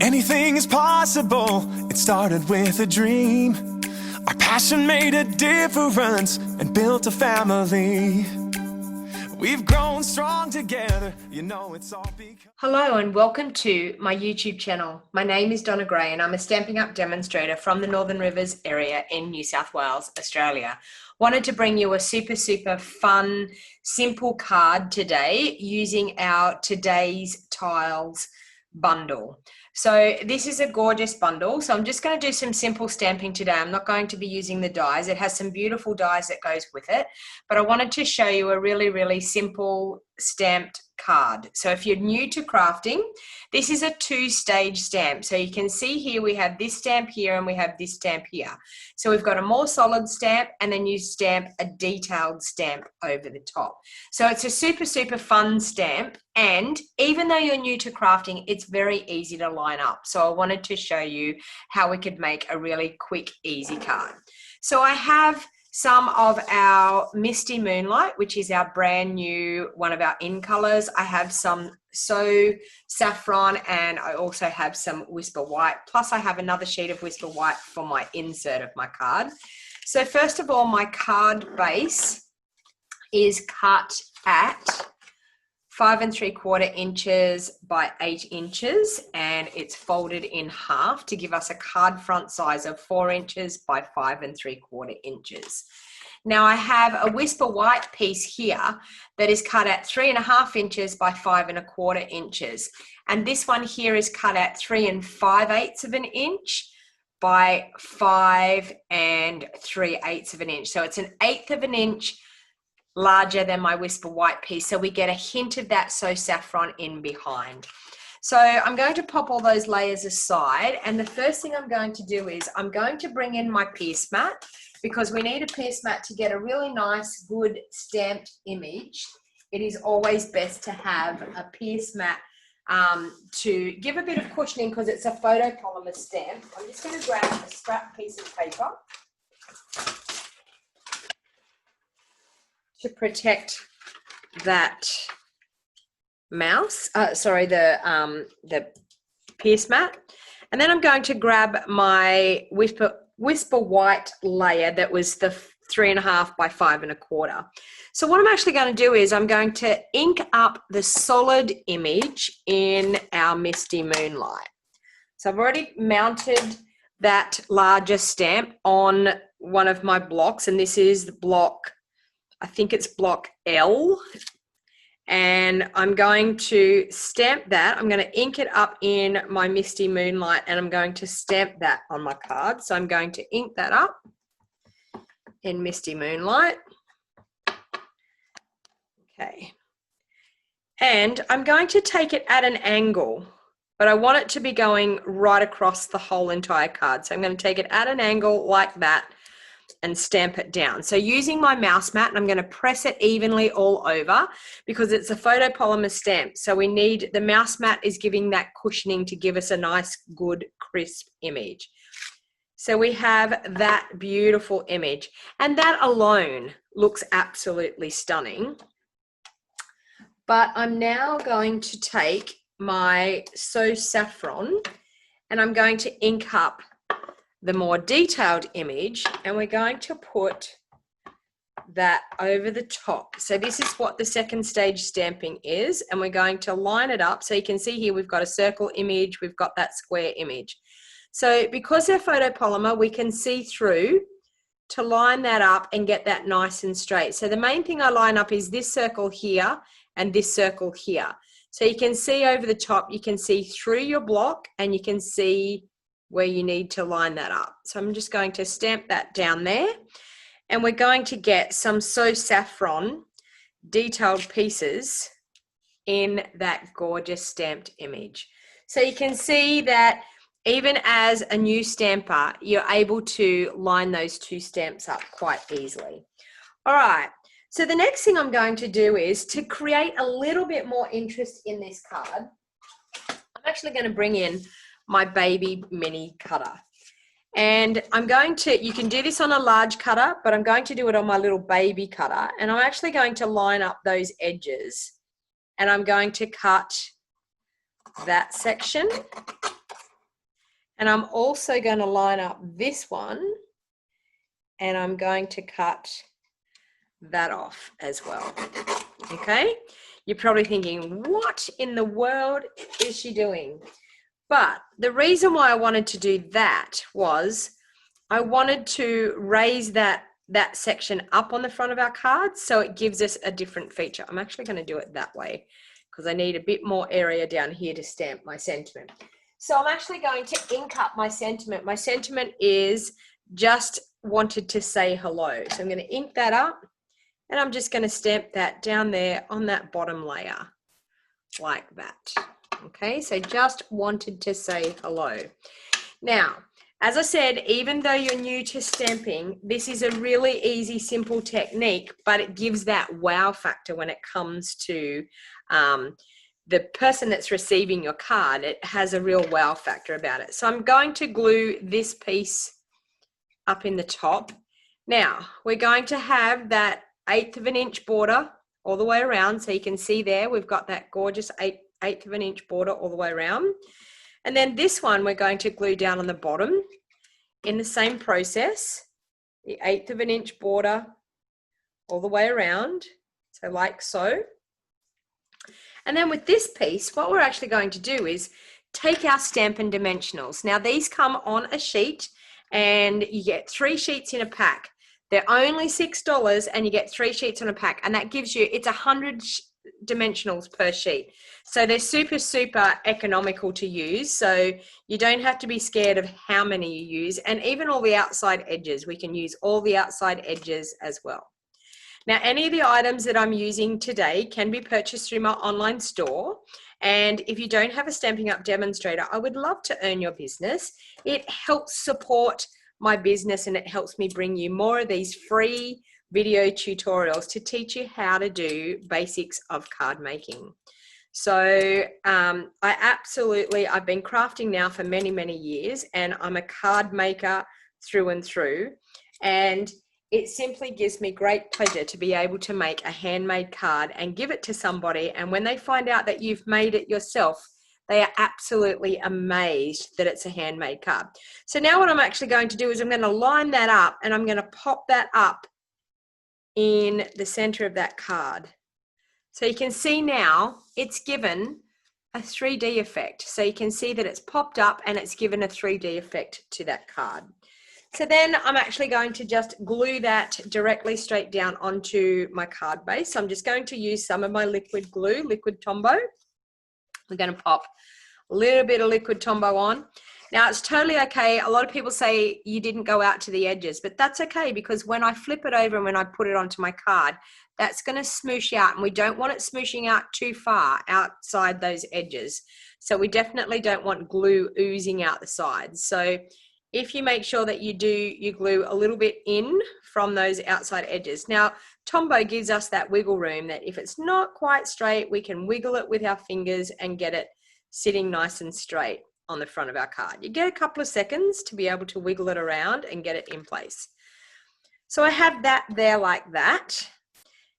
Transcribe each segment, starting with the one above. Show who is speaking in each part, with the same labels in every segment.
Speaker 1: Anything is possible. It started with a dream. Our passion made a difference and built a family. We've grown strong together. You know it's all because...
Speaker 2: Hello and welcome to my YouTube channel. My name is Donna Gray and I'm a Stampin' Up demonstrator from the Northern Rivers area in New South Wales, Australia. Wanted to bring you a super fun, simple card today using our Today's Tiles bundle. So this is a gorgeous bundle. So I'm just going to do some simple stamping today. I'm not going to be using the dies. It has some beautiful dies that goes with it, but I wanted to show you a really simple stamped card. So if you're new to crafting, this is a two-stage stamp. So you can see here we have this stamp here and we have this stamp here. So we've got a more solid stamp and then you stamp a detailed stamp over the top. So it's a super fun stamp, and even though you're new to crafting, it's very easy to line up. So I wanted to show you how we could make a really quick, easy card. So I have some of our Misty Moonlight, which is our brand new, one of our in colors. I have some So Saffron, and I also have some Whisper White. Plus I have another sheet of Whisper White for my insert of my card. So first of all, my card base is cut at 5 3/4 inches by 8 inches, and it's folded in half to give us a card front size of 4 inches by 5 3/4 inches. Now I have a Whisper White piece here that is cut at 3 1/2 inches by 5 1/4 inches, and this one here is cut at 3 5/8 of an inch by 5 3/8 of an inch. So it's an 1/8 of an inch larger than my Whisper White piece, so we get a hint of that So Saffron in behind. So I'm going to pop all those layers aside, and the first thing I'm going to do is I'm going to bring in my pierce mat, because we need a pierce mat to get a really nice, good stamped image. It is always best to have a pierce mat to give a bit of cushioning, because it's a photopolymer stamp. I'm just going to grab a scrap piece of paper to protect that the pierce mat. And then I'm going to grab my Whisper White layer that was the 3 1/2 by 5 1/4. So what I'm actually going to do is I'm going to ink up the solid image in our Misty Moonlight. So I've already mounted that larger stamp on one of my blocks, and this is the block, I think it's block L, and I'm going to stamp that. I'm going to ink it up in my Misty Moonlight, and I'm going to stamp that on my card. So I'm going to ink that up in Misty Moonlight. Okay. And I'm going to take it at an angle, but I want it to be going right across the whole entire card. So I'm going to take it at an angle like that and stamp it down. So using my mouse mat, and I'm going to press it evenly all over because it's a photopolymer stamp. So we need, the mouse mat is giving that cushioning to give us a nice, good, crisp image. So we have that beautiful image, and that alone looks absolutely stunning. But I'm now going to take my So Saffron and I'm going to ink up the more detailed image, and we're going to put that over the top. So this is what the second stage stamping is, and we're going to line it up. So you can see here we've got a circle image, we've got that square image. So because they're photopolymer, we can see through to line that up and get that nice and straight. So the main thing I line up is this circle here and this circle here. So you can see over the top, you can see through your block, and you can see where you need to line that up. So I'm just going to stamp that down there, and we're going to get some So Saffron detailed pieces in that gorgeous stamped image. So you can see that even as a new stamper, you're able to line those two stamps up quite easily. All right, so the next thing I'm going to do is to create a little bit more interest in this card. I'm actually going to bring in my baby mini cutter, and I'm going to, you can do this on a large cutter, but I'm going to do it on my little baby cutter, and I'm actually going to line up those edges, and I'm going to cut that section And I'm also going to line up this one, and I'm going to cut that off as well. Okay, you're probably thinking, what in the world is she doing? But the reason why I wanted to do that was I wanted to raise that section up on the front of our card so it gives us a different feature. I'm actually going to do it that way because I need a bit more area down here to stamp my sentiment. So I'm actually going to ink up my sentiment. My sentiment is just wanted to say hello. So I'm going to ink that up, and I'm just going to stamp that down there on that bottom layer like that. Okay, so just wanted to say hello. Now, as I said, even though you're new to stamping, this is a really easy, simple technique, but it gives that wow factor when it comes to the person that's receiving your card. It has a real wow factor about it. So I'm going to glue this piece up in the top. Now, we're going to have that 1/8 of an inch border all the way around. So you can see there, we've got that gorgeous 1/8 of an inch border all the way around. And then this one, we're going to glue down on the bottom in the same process, the 1/8 of an inch border all the way around. So like so. And then with this piece, what we're actually going to do is take our Stampin' Dimensionals. Now these come on a sheet, and you get 3 sheets in a pack. They're only $6, and you get 3 sheets on a pack, and that gives you, it's 100 dimensionals per sheet. So they're super, super economical to use. So you don't have to be scared of how many you use, and even all the outside edges. We can use all the outside edges as well. Now, any of the items that I'm using today can be purchased through my online store. And if you don't have a Stampin' Up demonstrator, I would love to earn your business. It helps support my business, and it helps me bring you more of these free video tutorials to teach you how to do basics of card making. So I've been crafting now for many, many years, and I'm a card maker through and through. And it simply gives me great pleasure to be able to make a handmade card and give it to somebody. And when they find out that you've made it yourself, they are absolutely amazed that it's a handmade card. So now what I'm actually going to do is I'm going to line that up, and I'm going to pop that up in the center of that card. So you can see now it's given a 3D effect. So you can see that it's popped up and it's given a 3D effect to that card. So then I'm actually going to just glue that directly straight down onto my card base. So I'm just going to use some of my liquid glue, liquid Tombow. We're going to pop a little bit of liquid Tombow on. Now it's totally okay. A lot of people say you didn't go out to the edges, but that's okay, because when I flip it over and when I put it onto my card, that's going to smoosh out, and we don't want it smooshing out too far outside those edges. So we definitely don't want glue oozing out the sides. So if you make sure that you glue a little bit in from those outside edges. Now, Tombow gives us that wiggle room that if it's not quite straight, we can wiggle it with our fingers and get it sitting nice and straight on the front of our card. You get a couple of seconds to be able to wiggle it around and get it in place. So I have that there like that.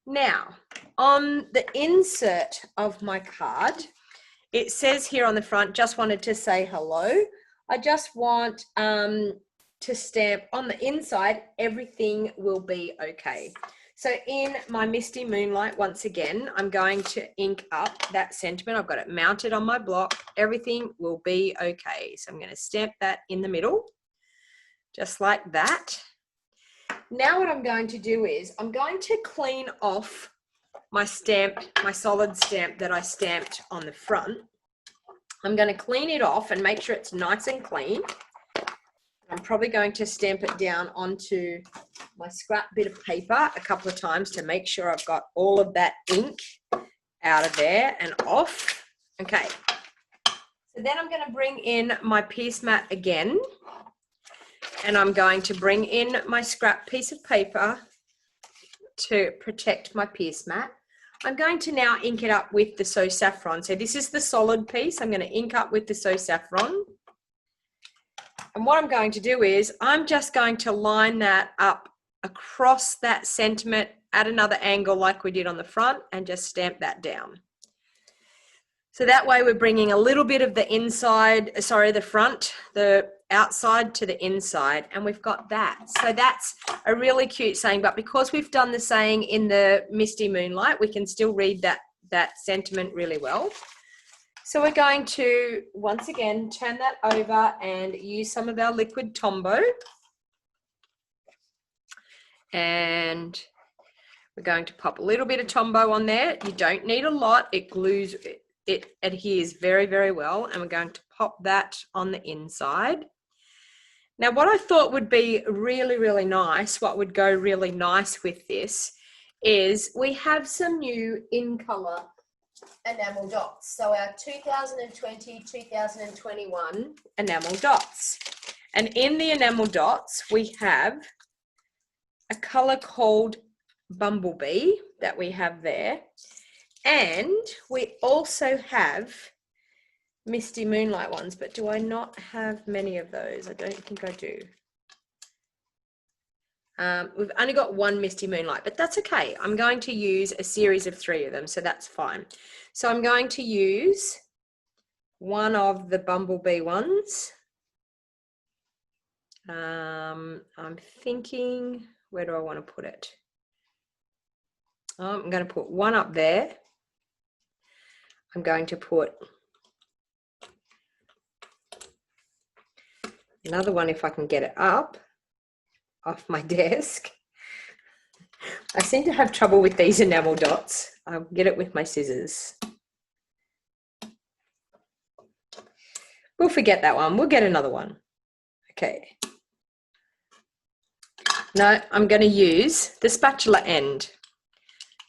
Speaker 2: Now, on the insert of my card, it says here on the front, just wanted to say hello. I just want to stamp on the inside, everything will be okay. So in my Misty Moonlight, once again, I'm going to ink up that sentiment. I've got it mounted on my block. Everything will be okay. So I'm going to stamp that in the middle, just like that. Now what I'm going to do is I'm going to clean off my stamp, my solid stamp that I stamped on the front. I'm going to clean it off and make sure it's nice and clean. I'm probably going to stamp it down onto my scrap bit of paper a couple of times to make sure I've got all of that ink out of there and off. Okay. So then I'm going to bring in my piece mat again, and I'm going to bring in my scrap piece of paper to protect my piece mat. I'm going to now ink it up with the So Saffron. So this is the solid piece. I'm going to ink up with the So Saffron. And what I'm going to do is I'm just going to line that up across that sentiment at another angle like we did on the front, and just stamp that down. So that way we're bringing a little bit of the inside, sorry, the front, the outside to the inside, and we've got that. So that's a really cute saying, but because we've done the saying in the misty moonlight, we can still read that sentiment really well. So we're going to, once again, turn that over and use some of our liquid Tombow. And we're going to pop a little bit of Tombow on there. You don't need a lot. It glues, it adheres very, very well. And we're going to pop that on the inside. Now, what I thought would be really, really nice, what would go really nice with this is we have some new in color enamel dots. So our 2020-2021 enamel dots. And in the enamel dots, we have a color called Bumblebee that we have there. And we also have Misty Moonlight ones, but do I not have many of those? I don't think I do. We've only got one Misty Moonlight, but that's okay. I'm going to use a series of 3 of them, so that's fine. So I'm going to use one of the Bumblebee ones. I'm thinking, where do I want to put it? I'm going to put one up there. I'm going to put another one if I can get it up off my desk. I seem to have trouble with these enamel dots. I'll get it with my scissors. We'll forget that one. We'll get another one. Okay. No, I'm going to use the spatula end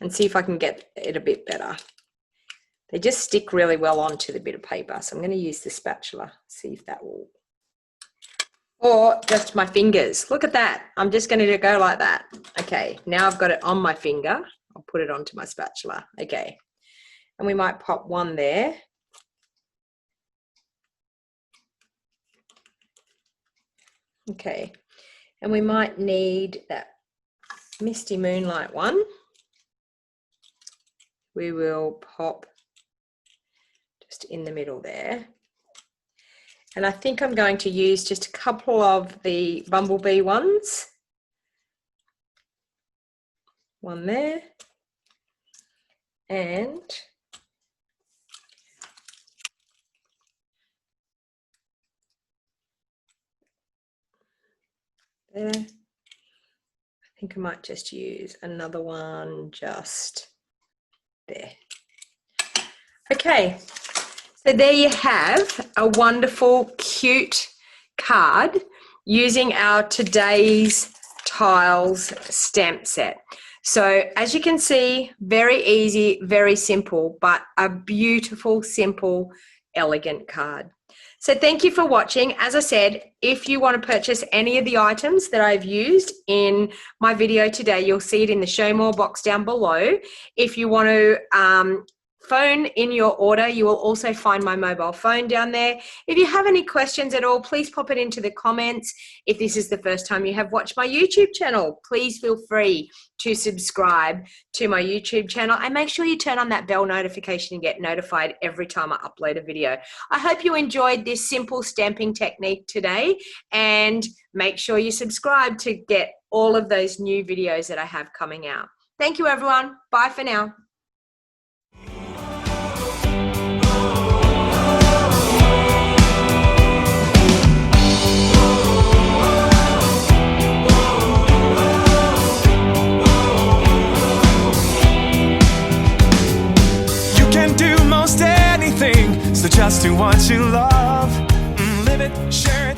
Speaker 2: and see if I can get it a bit better. They just stick really well onto the bit of paper. So I'm going to use the spatula, see if that will. Or just my fingers. Look at that. I'm just going to go like that. Okay, now I've got it on my finger. I'll put it onto my spatula. Okay, and we might pop one there. Okay, and we might need that Misty Moonlight one. We will pop just in the middle there. And I think I'm going to use just a couple of the Bumblebee ones. One there. And there. I think I might just use another one just there. Okay. So there you have a wonderful, cute card using our Today's Tiles stamp set. So as you can see, very easy, very simple, but a beautiful, simple, elegant card. So thank you for watching. As I said, if you want to purchase any of the items that I've used in my video today, you'll see it in the Show More box down below. If you want to phone in your order, you will also find my mobile phone down there. If you have any questions at all, please pop it into the comments. If this is the first time you have watched my YouTube channel, please feel free to subscribe to my YouTube channel and make sure you turn on that bell notification and get notified every time I upload a video. I hope you enjoyed this simple stamping technique today, and make sure you subscribe to get all of those new videos that I have coming out. Thank you, everyone. Bye for now.
Speaker 1: So just do what you love, live it, share it.